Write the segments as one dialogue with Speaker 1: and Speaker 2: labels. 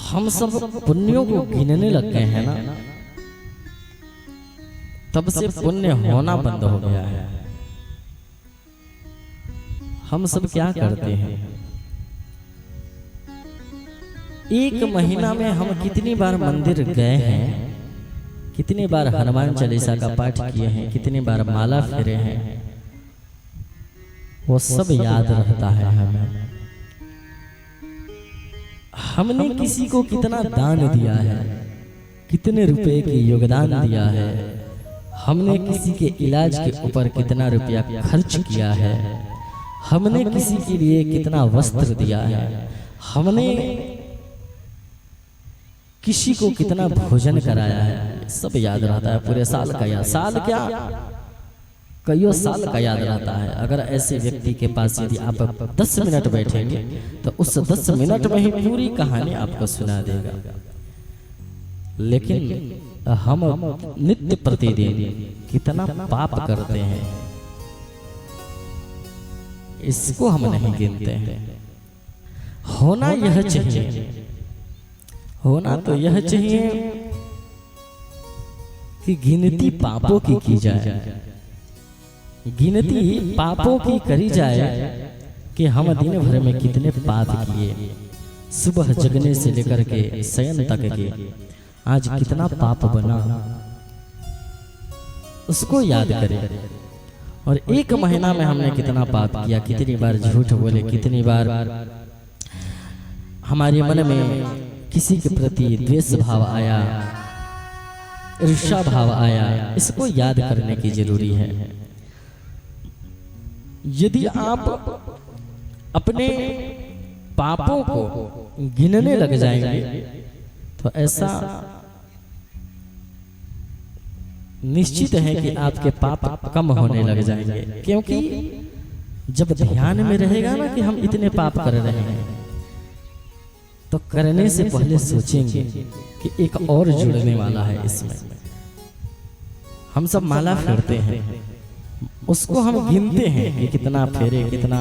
Speaker 1: हम सब पुण्यों को गिनने लग गए हैं ना, तब से पुण्य होना बंद हो गया है। हम सब क्या करते हैं, एक महीना में हम कितनी बार मंदिर गए हैं, कितनी बार हनुमान चालीसा का पाठ किए हैं, कितनी बार माला फेरे हैं, वो सब याद रहता है हमें। हमने किसी को कितना दान दिया है, कितने रुपए की योगदान दिया है, हमने किसी के इलाज के ऊपर कितना रुपया खर्च किया है, हमने किसी के लिए कितना वस्त्र दिया है, हमने किसी को कितना भोजन कराया है, सब याद रहता है। पूरे साल का याद, साल क्या कईयों साल का याद रहता है। अगर ऐसे व्यक्ति के पास यदि आप 10 मिनट बैठेंगे तो उस 10 मिनट में ही पूरी कहानी आपको सुना देगा। लेकिन हम नित्य प्रतिदिन कितना पाप करते हैं, इसको हम नहीं गिनते हैं। होना यह चाहिए, होना तो यह चाहिए कि गिनती पापों की जाए, गिनती पापों की करी जाए कि हम दिन भर में कितने पाप किए, सुबह जगने से लेकर के शयन तक के आज कितना पाप बना, उसको याद करें। और एक महीना में हमने कितना पाप किया, कितनी बार झूठ बोले, कितनी बार हमारे मन में किसी के प्रति द्वेष भाव आया, ईर्ष्या भाव आया, इसको याद करने की जरूरी है। यदि आप अपने पापों को गिनने लग जाएंगे तो ऐसा निश्चित है कि आपके पाप कम होने लग जाएंगे। क्योंकि जब ध्यान में रहेगा ना कि हम इतने पाप कर रहे हैं, तो करने से पहले सोचेंगे कि एक और जुड़ने वाला है इसमें। हम सब माला फेरते हैं, उसको हम गिनते हैं कि कितना फेरे, कितना,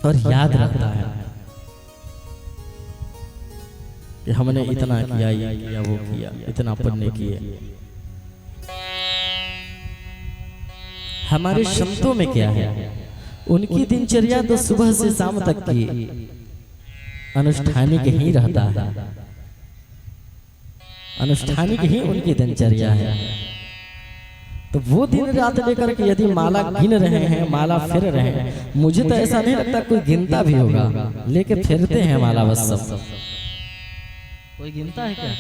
Speaker 1: और याद रहता है कि हमने इतना किया, ये किया, वो किया, इतना पुण्य किए। हमारे संतों में क्या है, उनकी दिनचर्या तो सुबह से शाम तक की अनुष्ठानिक ही रहता है, अनुष्ठानिक ही उनकी दिनचर्या है। तो वो दिन रात लेकर के यदि माला गिन रहे हैं, माला फेर रहे हैं, मुझे तो ऐसा नहीं लगता कोई गिनता भी होगा, लेके फेरते हैं माला, बस सब कोई गिनता है क्या?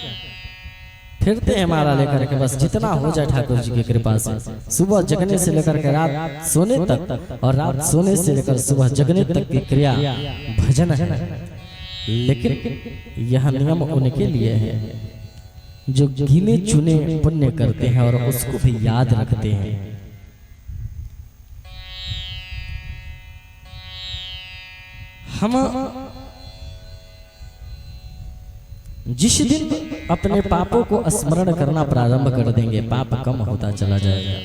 Speaker 1: फिरते हैं माला लेकर के, बस जितना हो जाए ठाकुर जी की कृपा से। सुबह जगने से लेकर के रात सोने तक, और रात सोने से लेकर सुबह जगने तक की क्रिया भजन है। लेकिन यह नियम उनके लिए है जो गिने चुने पुण्य करते हैं और उसको भी याद रखते हैं। हम जिस दिन अपने पापों को स्मरण करना प्रारंभ कर देंगे, पाप कम होता चला जाएगा।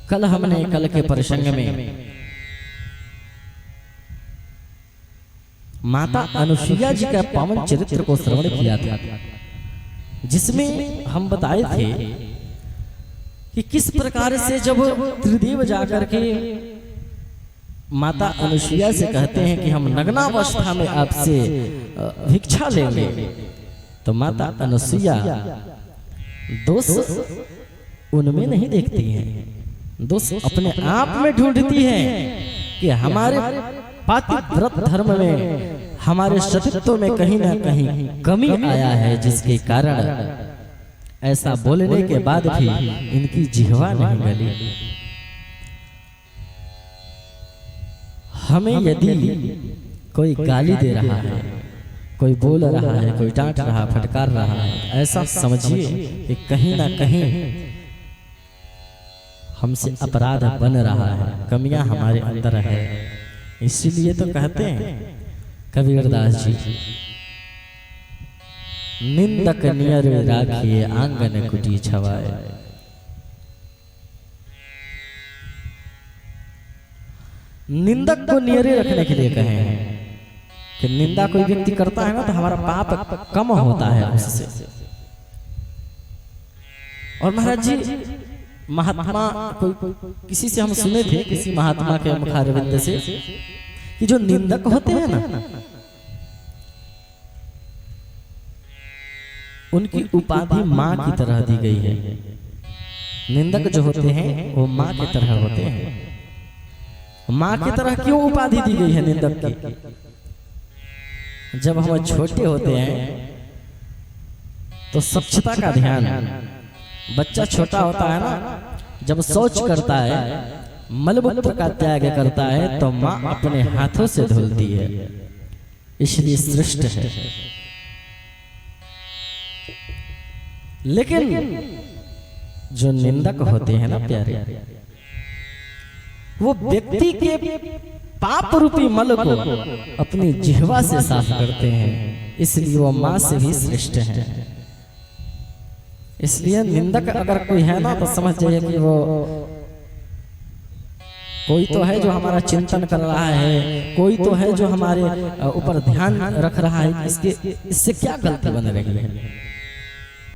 Speaker 1: कल हमने कल के प्रसंग में माता अनुसुईया जी का पावन चरित्र को श्रवण किया था, जिसमें हम बताए थे कि किस प्रकार से जब त्रिदेव जाकर के माता अनुसुईया से कहते हैं कि हम नग्नावस्था में आपसे भिक्षा लेंगे, तो माता अनुसुईया दोष उनमें नहीं देखती हैं, दोष अपने आप में ढूंढती हैं कि हमारे पातिव्रत धर्म में, हमारे सतीत्व में कहीं ना कहीं कमी आया है, जिसके कारण ऐसा बोलने के बाद भी इनकी जिह्वा नहीं गली। हमें यदि कोई गाली दे रहा है, कोई बोल रहा है, कोई डांट रहा, फटकार रहा है, ऐसा समझिए कि कहीं ना कहीं हमसे अपराध बन रहा है, कमियां हमारे अंदर है। इसीलिए तो कहते हैं कबीरदास जी, निंदक नियर राखिए आंगन कुटी छवाए। निंदक को नियरे रखने के लिए कहे हैं कि निंदा कोई व्यक्ति करता है ना तो हमारा पाप कम होता है उससे। और महाराज जी महात्मा कोई किसी से हम सुने थे, किसी महात्मा के मुखारविंद से, कि जो निंदक होते हैं ना उनकी उपाधि माँ की तरह दी गई है। निंदक जो होते हैं वो माँ की तरह होते हैं। माँ की तरह क्यों उपाधि दी गई है निंदक की? जब हम छोटे होते हैं तो स्वच्छता का ध्यान, बच्चा छोटा होता है ना, जब शौच करता है, मलमूत्र का त्याग करता है तो माँ अपने हाथों से धुलती है, इसलिए श्रेष्ठ है। लेकिन जो निंदक होते हैं ना प्यारे, वो व्यक्ति के पाप रूपी मल को अपनी जिह्वा से साफ करते हैं, इसलिए वो माँ से भी श्रेष्ठ है। इसलिए निंदक अगर कोई है ना तो समझ जाइए कि वो कोई तो है जो हमारा चिंतन कर रहा है, कोई तो है जो हमारे ऊपर ध्यान रख रहा है, इसके इससे क्या गलती बन रही है।